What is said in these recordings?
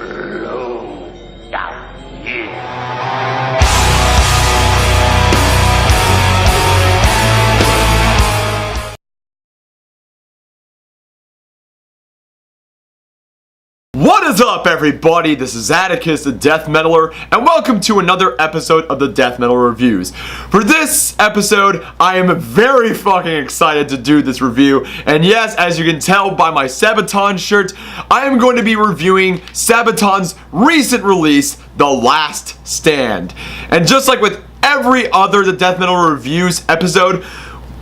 Slow down here. What is up, everybody? This is Atticus, the Death Metaller, and welcome to another episode of the Death Metaller Reviews. For this episode, I am very fucking excited to do this review, and yes, as you can tell by my Sabaton shirt, I am going to be reviewing Sabaton's recent release, The Last Stand. And just like with every other The Death Metaller Reviews episode,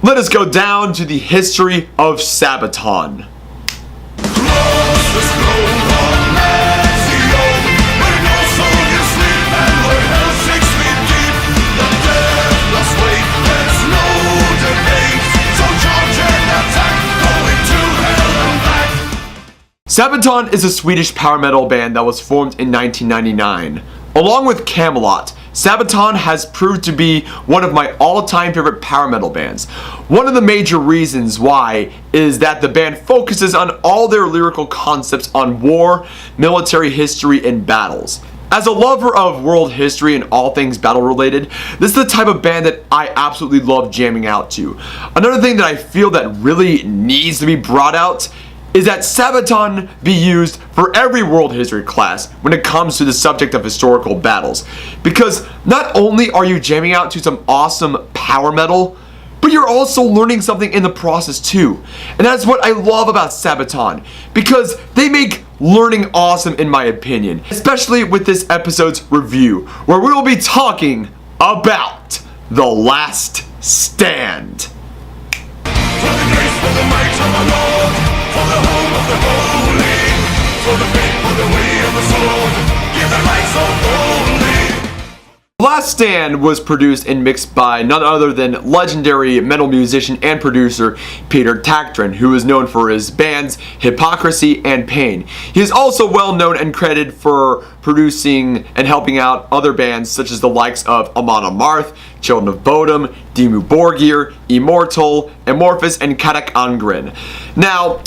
let us go down to the history of Sabaton. Sabaton is a Swedish power metal band that was formed in 1999. Along with Camelot, Sabaton has proved to be one of my all-time favorite power metal bands. One of the major reasons why is that the band focuses on all their lyrical concepts on war, military history, and battles. As a lover of world history and all things battle related, this is the type of band that I absolutely love jamming out to. Another thing that I feel that really needs to be brought out is that Sabaton be used for every world history class when it comes to the subject of historical battles. Because not only are you jamming out to some awesome power metal, but you're also learning something in the process too. And that's what I love about Sabaton, because they make learning awesome in my opinion. Especially with this episode's review, where we will be talking about The Last Stand. For the grace, for the might of the Lord, for the home of the holy, for the faith, for the way of the sword, give the light so boldly. The Last Stand was produced and mixed by none other than legendary metal musician and producer Peter Taktren, who is known for his bands Hypocrisy and Pain. He is also well known and credited for producing and helping out other bands such as the likes of Amon Amarth, Children of Bodom, Dimmu Borgir, Immortal, Amorphous, and Kadak Angren. Now,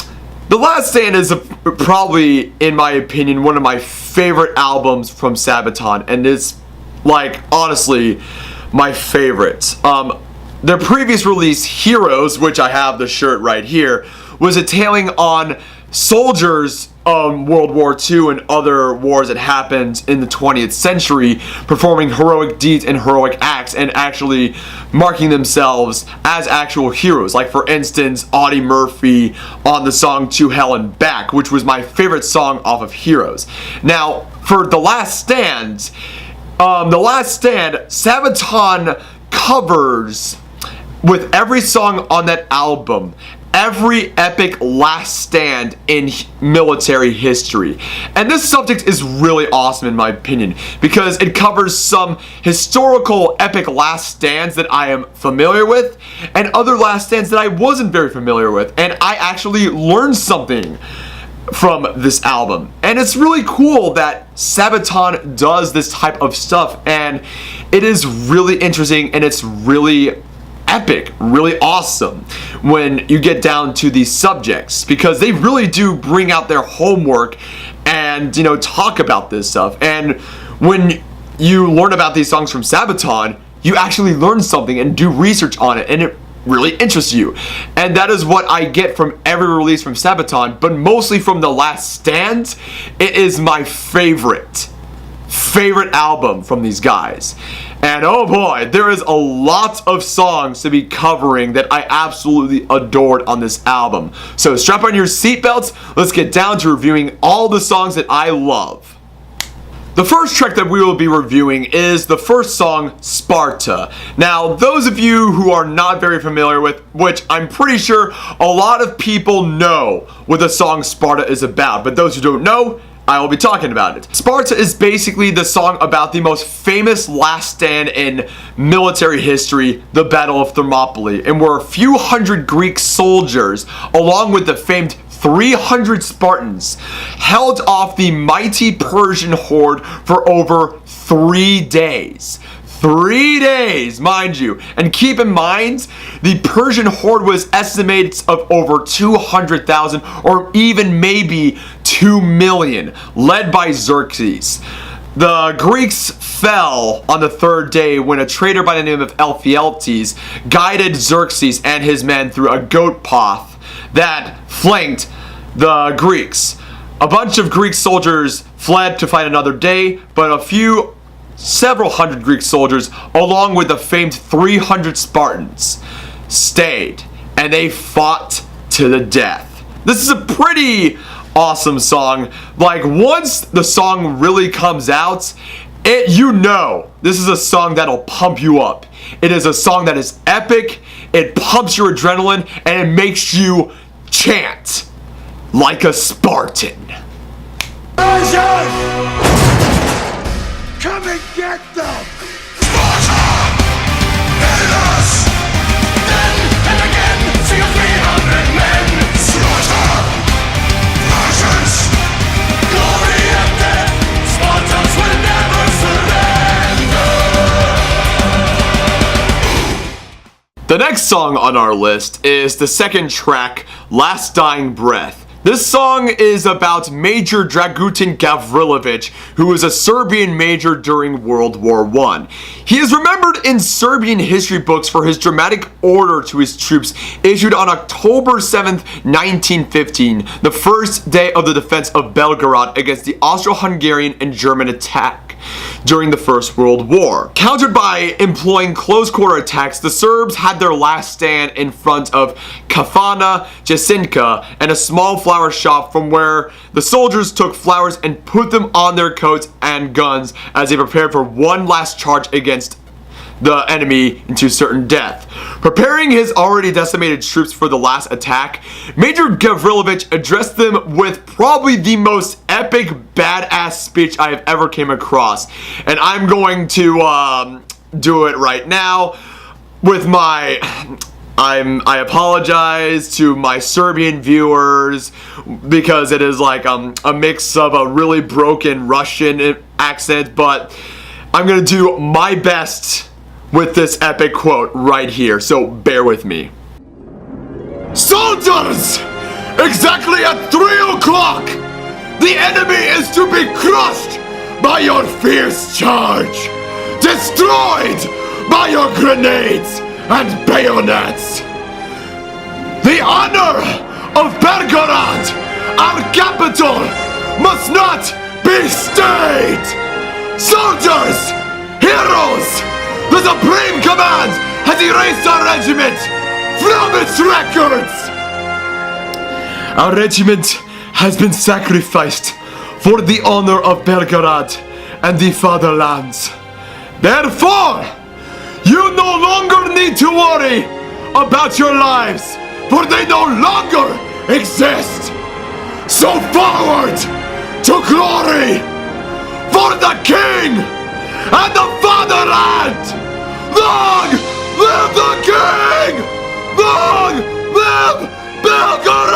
The Last Stand is probably, in my opinion, one of my favorite albums from Sabaton, and it's, like, honestly, my favorite. Their previous release, Heroes, which I have the shirt right here, was a tailing on soldiers World War II and other wars that happened in the 20th century, performing heroic deeds and heroic acts and actually marking themselves as actual heroes. Like, for instance, Audie Murphy on the song To Hell and Back, which was my favorite song off of Heroes. Now, for The Last Stand, Sabaton covers, with every song on that album, every epic last stand in military history. And this subject is really awesome in my opinion, because it covers some historical epic last stands that I am familiar with, and other last stands that I wasn't very familiar with, and I actually learned something from this album. And it's really cool that Sabaton does this type of stuff, and it is really interesting, and it's really epic, really awesome when you get down to these subjects, because they really do bring out their homework and, you know, talk about this stuff. And when you learn about these songs from Sabaton, you actually learn something and do research on it, and it really interests you. And that is what I get from every release from Sabaton, but mostly from The Last Stand. It is my favorite album from these guys. And oh boy, there is a lot of songs to be covering that I absolutely adored on this album. So strap on your seatbelts, let's get down to reviewing all the songs that I love. The first track that we will be reviewing is the first song, Sparta. Now, those of you who are not very familiar with, which I'm pretty sure a lot of people know what the song Sparta is about, but those who don't know, I will be talking about it. Sparta is basically the song about the most famous last stand in military history, the Battle of Thermopylae, and where a few hundred Greek soldiers, along with the famed 300 Spartans, held off the mighty Persian horde for over 3 days. 3 days, mind you. And keep in mind, the Persian horde was estimated of over 200,000 or even maybe 2 million, led by Xerxes. The Greeks fell on the 3rd day when a traitor by the name of Ephialtes guided Xerxes and his men through a goat path that flanked the Greeks. A bunch of Greek soldiers fled to fight another day, but several hundred Greek soldiers, along with the famed 300 Spartans, stayed, and they fought to the death. This is a pretty awesome song. Like, once the song really comes out, this is a song that'll pump you up. It is a song that is epic, it pumps your adrenaline, and it makes you chant like a Spartan. Persians! Come and get them! Sparta! Hit us! Then and again, see 300 men! Slaughter! Persians! Glory and death! Spartans will never surrender! The next song on our list is the second track, Last Dying Breath. This song is about Major Dragutin Gavrilović, who was a Serbian major during World War I. He is remembered in Serbian history books for his dramatic order to his troops issued on October 7th, 1915, the first day of the defense of Belgrade against the Austro-Hungarian and German attack during the First World War. Countered by employing close-quarter attacks, the Serbs had their last stand in front of Kafana Jasinka and a small flower shop from where the soldiers took flowers and put them on their coats and guns as they prepared for one last charge against the enemy into certain death. Preparing his already decimated troops for the last attack, Major Gavrilović addressed them with probably the most epic badass speech I have ever came across. And I'm going to do it right now with my... I apologize to my Serbian viewers because it is like a mix of a really broken Russian accent, but I'm gonna do my best with this epic quote right here, so bear with me. Soldiers! Exactly at 3 o'clock, the enemy is to be crushed by your fierce charge, destroyed by your grenades and bayonets. The honor of Belgrade, our capital, must not be stayed. Soldiers, heroes, the Supreme Command has erased our regiment from its records. Our regiment has been sacrificed for the honor of Belgrade and the fatherland. Therefore, you no longer need to worry about your lives, for they no longer exist. So forward to glory for the King and the fatherland! Long live the King! Long live Belgrade!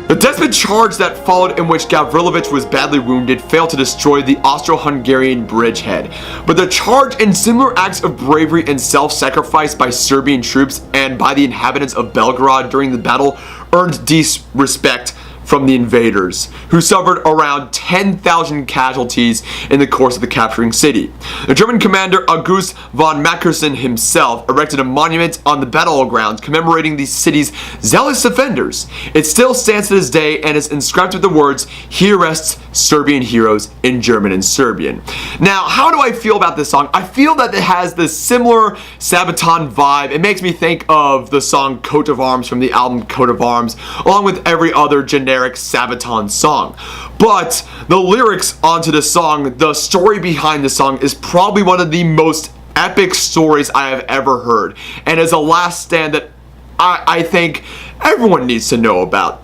The desperate charge that followed, in which Gavrilović was badly wounded, failed to destroy the Austro-Hungarian bridgehead. But the charge and similar acts of bravery and self-sacrifice by Serbian troops and by the inhabitants of Belgrade during the battle earned deep respect from the invaders, who suffered around 10,000 casualties in the course of the capturing city. The German commander August von Mackensen himself erected a monument on the battlegrounds commemorating the city's zealous defenders. It still stands to this day and is inscribed with the words, "Here rests Serbian heroes," in German and Serbian. Now, how do I feel about this song? I feel that it has this similar Sabaton vibe. It makes me think of the song Coat of Arms from the album Coat of Arms, along with every other generic Sabaton song. But the lyrics onto the song, the story behind the song, is probably one of the most epic stories I have ever heard, and is a last stand that I think everyone needs to know about.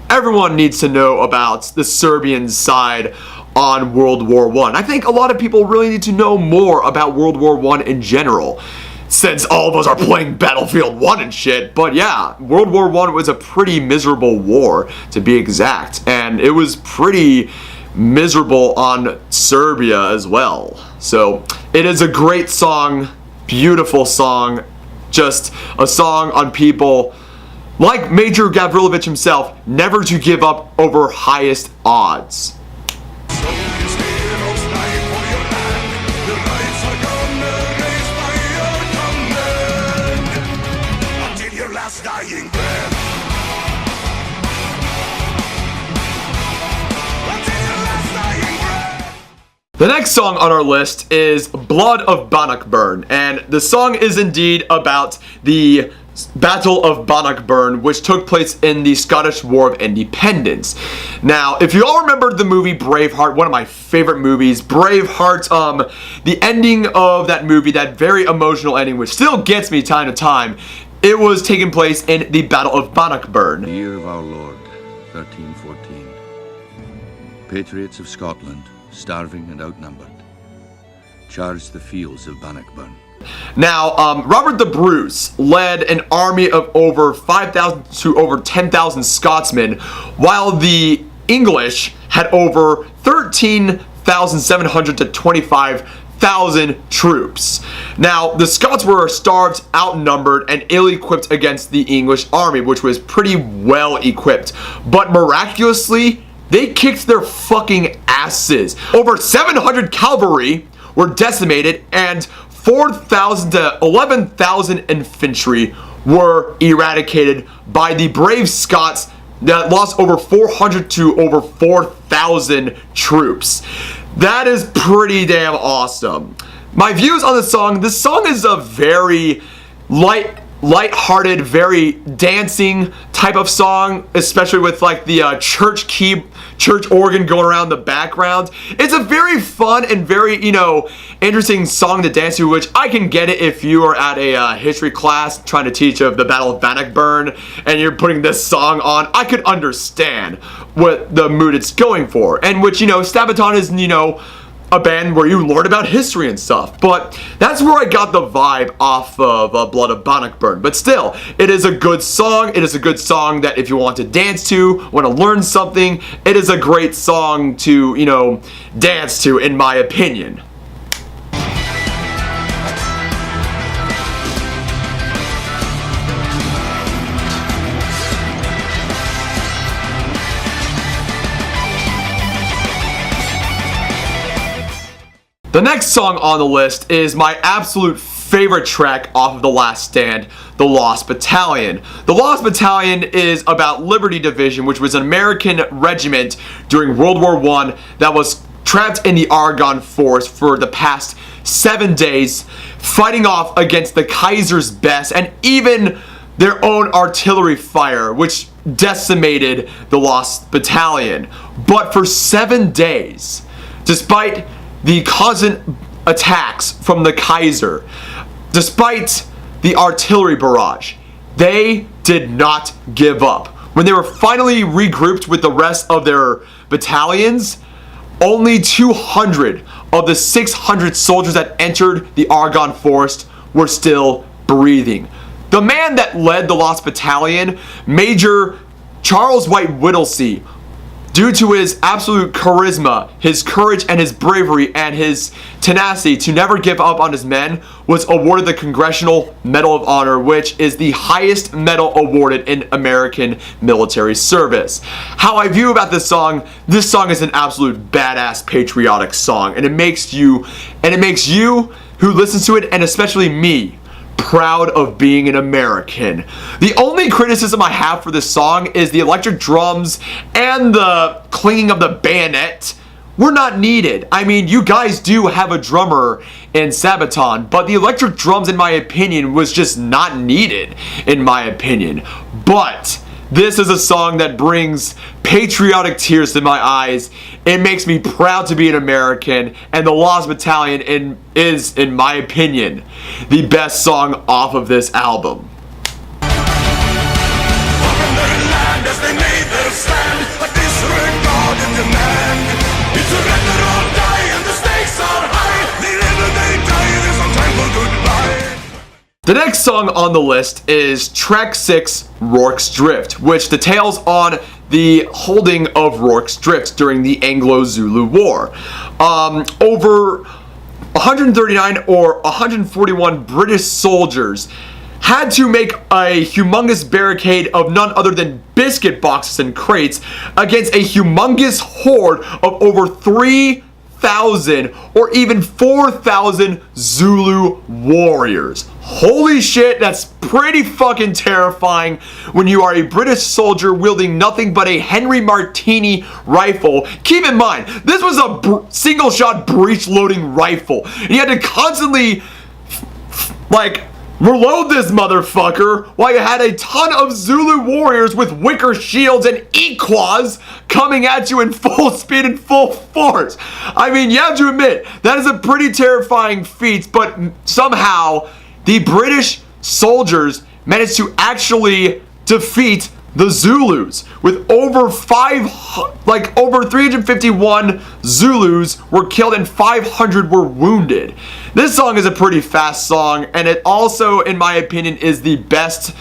Everyone needs to know about the Serbian side on World War I. I think a lot of people really need to know more about World War I in general, since all of us are playing Battlefield 1 and shit. But yeah, World War I was a pretty miserable war, to be exact, and it was pretty miserable on Serbia as well. So It is a great song, beautiful song, just a song on people like Major Gavrilovich himself, never to give up over highest odds. The next song on our list is Blood of Bannockburn, and the song is indeed about the Battle of Bannockburn, which took place in the Scottish War of Independence. Now, if you all remember the movie Braveheart, one of my favorite movies, Braveheart, the ending of that movie, that very emotional ending, which still gets me time to time, it was taking place in the Battle of Bannockburn. The year of our Lord, 1314. Patriots of Scotland, starving and outnumbered, charged the fields of Bannockburn. Now, Robert the Bruce led an army of over 5,000 to over 10,000 Scotsmen, while the English had over 13,700 to 25,000 troops. Now, the Scots were starved, outnumbered, and ill-equipped against the English army, which was pretty well equipped. But miraculously, they kicked their fucking asses. Over 700 cavalry were decimated, and 4,000 to 11,000 infantry were eradicated by the brave Scots that lost over 400 to over 4,000 troops. That is pretty damn awesome. My views on the song: this song is a very light-hearted, very dancing type of song, especially with like the church organ going around the background. It's a very fun and very, interesting song to dance to, which I can get it if you are at a history class trying to teach of the Battle of Bannockburn and you're putting this song on. I could understand what the mood it's going for, and which, Sabaton is, a band where you learn about history and stuff. But that's where I got the vibe off of Blood of Bannockburn. But still, it is a good song. It is a good song that if you want to dance to, want to learn something, it is a great song to, dance to, in my opinion. The next song on the list is my absolute favorite track off of The Last Stand, The Lost Battalion. The Lost Battalion is about Liberty Division, which was an American regiment during World War I that was trapped in the Argonne Forest for the past 7 days, fighting off against the Kaiser's best and even their own artillery fire, which decimated the Lost Battalion. But for 7 days, despite the constant attacks from the Kaiser, despite the artillery barrage, they did not give up. When they were finally regrouped with the rest of their battalions, only 200 of the 600 soldiers that entered the Argonne Forest were still breathing. The man that led the Lost Battalion, Major Charles White Whittlesey, due to his absolute charisma, his courage, and his bravery, and his tenacity to never give up on his men, was awarded the Congressional Medal of Honor, which is the highest medal awarded in American military service. How I view about this song is an absolute badass patriotic song, and it makes you who listens to it, and especially me, proud of being an American. The only criticism I have for this song is the electric drums and the clanging of the bayonet were not needed. I mean, you guys do have a drummer in Sabaton, but the electric drums, in my opinion, was just not needed, in my opinion. But this is a song that brings patriotic tears to my eyes. It makes me proud to be an American, and The Lost Battalion is, in my opinion, the best song off of this album. The next song on the list is track 6, Rorke's Drift, which details on the holding of Rorke's Drift during the Anglo-Zulu War. Over 139 or 141 British soldiers had to make a humongous barricade of none other than biscuit boxes and crates against a humongous horde of over 3,000 or even 4,000 Zulu warriors. Holy shit, that's pretty fucking terrifying when you are a British soldier wielding nothing but a Henry Martini rifle. Keep in mind, this was a single shot breech loading rifle, and you had to constantly like reload this motherfucker while you had a ton of Zulu warriors with wicker shields and equas coming at you in full speed and full force. I mean, you have to admit, that is a pretty terrifying feat, but somehow the British soldiers managed to actually defeat the Zulus with over 351 Zulus were killed and 500 were wounded. This song is a pretty fast song, and it also, in my opinion, is the best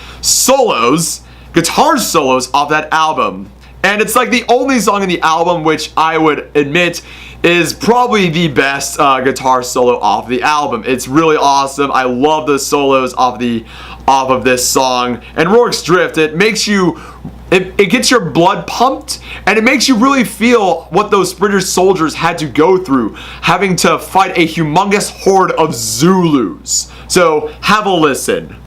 guitar solos off that album. And it's like the only song in the album which I would admit is probably the best guitar solo off the album. It's really awesome. I love the solos off of this song. And Rorke's Drift, it makes you, it gets your blood pumped, and it makes you really feel what those British soldiers had to go through, having to fight a humongous horde of Zulus. So have a listen.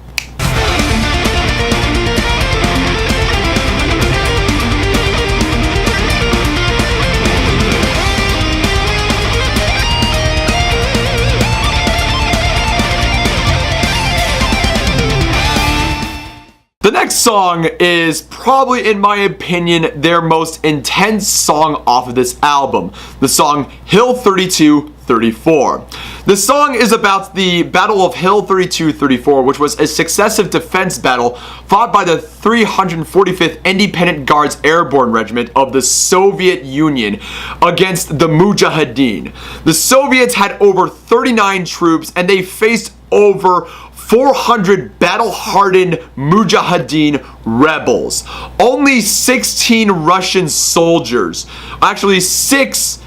The next song is probably, in my opinion, their most intense song off of this album, the song Hill 32-34. The song is about the Battle of Hill 32-34, which was a successive defense battle fought by the 345th Independent Guards Airborne Regiment of the Soviet Union against the Mujahideen. The Soviets had over 39 troops, and they faced over 400 battle-hardened Mujahideen rebels. Only 16 Russian soldiers, actually 6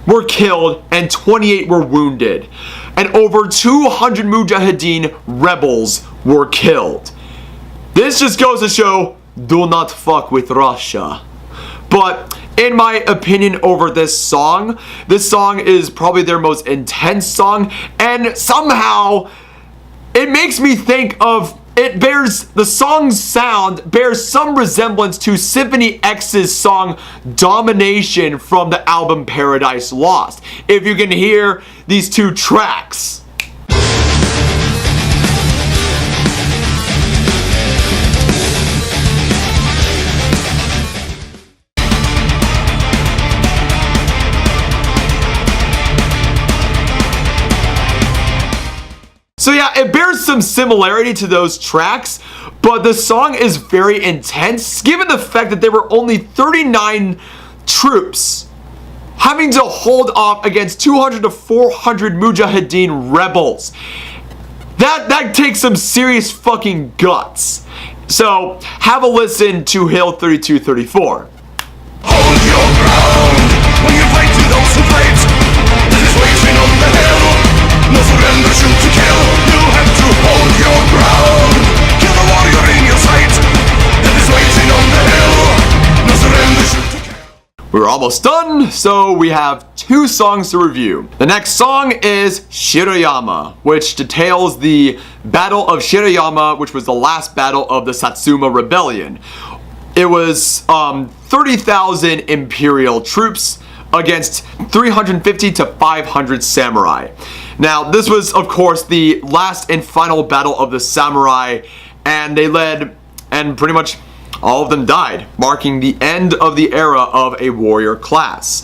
were killed and 28 were wounded. And over 200 Mujahideen rebels were killed. This just goes to show, do not fuck with Russia. But in my opinion over this song is probably their most intense song, and somehow it makes me think of, the song's sound bears some resemblance to Symphony X's song Domination from the album Paradise Lost, if you can hear these two tracks. So yeah, it bears some similarity to those tracks, but the song is very intense, given the fact that there were only 39 troops having to hold off against 200 to 400 Mujahideen rebels. That takes some serious fucking guts. So have a listen to Hill 32-34. Hold your ground when you fight to those who fight. This is waging on the hill. No surrender, shoot to kill. You have to hold your ground. Kill the warrior in your sight. That is waiting on the hill. No surrender, shoot to kill. We're almost done, so we have 2 songs to review. The next song is Shiroyama, which details the Battle of Shiroyama, which was the last battle of the Satsuma Rebellion. It was 30,000 Imperial troops against 350 to 500 samurai. Now, this was, of course, the last and final battle of the samurai, and they led, and pretty much all of them died, marking the end of the era of a warrior class.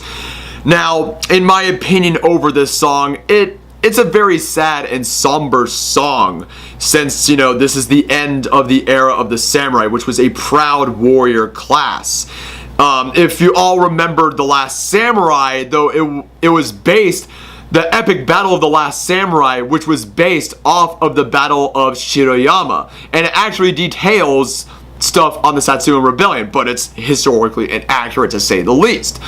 Now, in my opinion over this song, it's a very sad and somber song, since, you know, this is the end of the era of the samurai, which was a proud warrior class. If you all remember The Last Samurai, though it was based, the epic Battle of the Last Samurai, which was based off of the Battle of Shiroyama, and it actually details stuff on the Satsuma Rebellion, but it's historically inaccurate to say the least.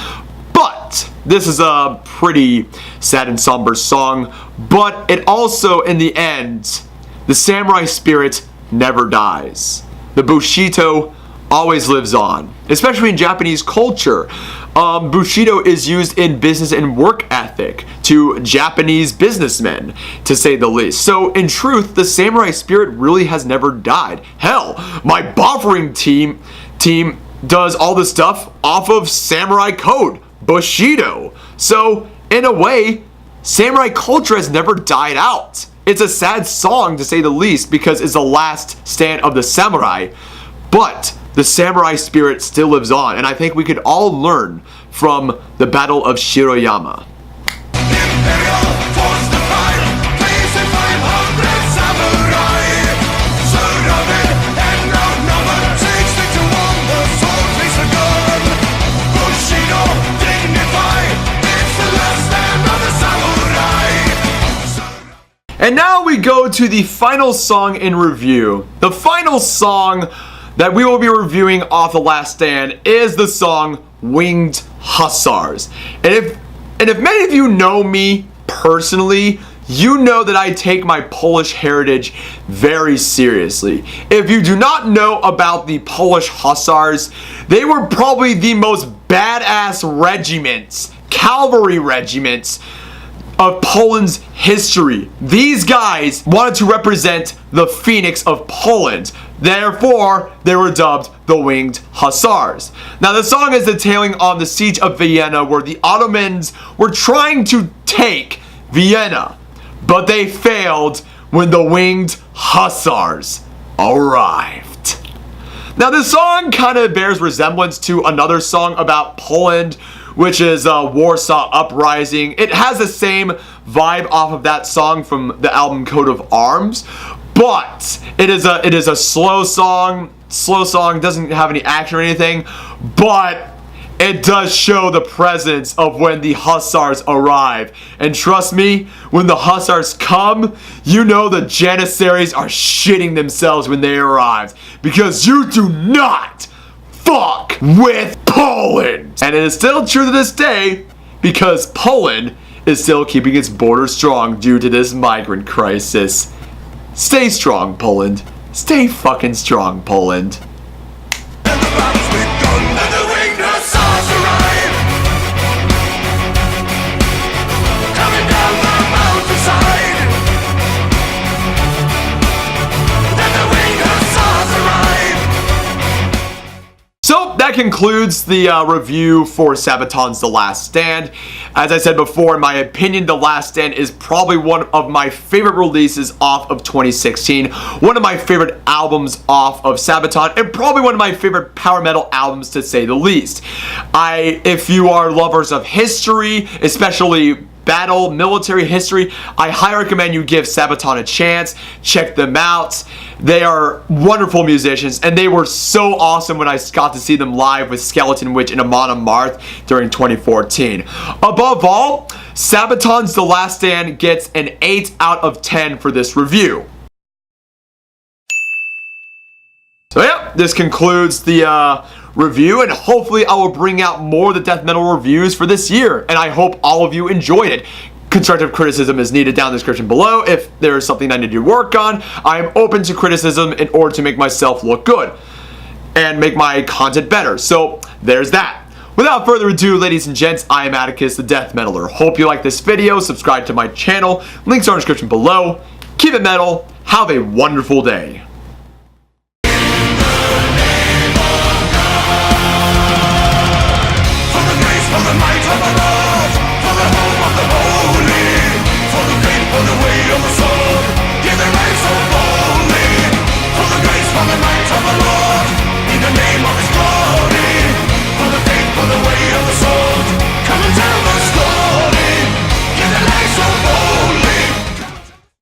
But this is a pretty sad and somber song, but it also, in the end, the samurai spirit never dies. The Bushido always lives on, especially in Japanese culture. Bushido is used in business and work ethic to Japanese businessmen, to say the least. So in truth, the samurai spirit really has never died. Hell, my buffering team does all this stuff off of samurai code, Bushido. So in a way, samurai culture has never died out. It's a sad song, to say the least, because it's the last stand of the samurai, but the samurai spirit still lives on, and I think we could all learn from the Battle of Shiroyama. And now we go to the final song in review. The final song that we will be reviewing off The Last Stand is the song Winged Hussars. And if many of you know me personally, you know that I take my Polish heritage very seriously. If you do not know about the Polish Hussars, they were probably the most badass regiments, cavalry regiments, of Poland's history. These guys wanted to represent the Phoenix of Poland. Therefore, they were dubbed the Winged Hussars. Now, the song is detailing on the siege of Vienna, where the Ottomans were trying to take Vienna, but they failed when the Winged Hussars arrived. Now, this song kind of bears resemblance to another song about Poland, which is Warsaw Uprising. It has the same vibe off of that song from the album Coat of Arms, but it is a slow song. Slow song, doesn't have any action or anything, but it does show the presence of when the Hussars arrive. And trust me, when the Hussars come, you know the Janissaries are shitting themselves when they arrive, because you do not fuck with Poland. And it is still true to this day, because Poland is still keeping its border strong due to this migrant crisis. Stay strong, Poland. Stay fucking strong, Poland. And the battle's begun, and the Winged Hussars arrive, coming down the mountainside. And the Winged Hussars arrive. So that concludes the review for Sabaton's The Last Stand. As I said before, in my opinion, The Last Stand is probably one of my favorite releases off of 2016, one of my favorite albums off of Sabaton, and probably one of my favorite power metal albums, to say the least. If you are lovers of history, especially battle, military history, I highly recommend you give Sabaton a chance. Check them out. They are wonderful musicians, and they were so awesome when I got to see them live with Skeleton Witch and Amon Amarth during 2014. Above all, Sabaton's The Last Stand gets an 8 out of 10 for this review. So yeah, this concludes the review, and hopefully I will bring out more of the death metal reviews for this year, and I hope all of you enjoyed it. Constructive criticism is needed down in the description below. If there is something I need to work on, I am open to criticism in order to make myself look good and make my content better. So there's that. Without further ado, ladies and gents, I am Atticus, the Death Metaller. Hope you like this video. Subscribe to my channel. Links are in the description below. Keep it metal. Have a wonderful day.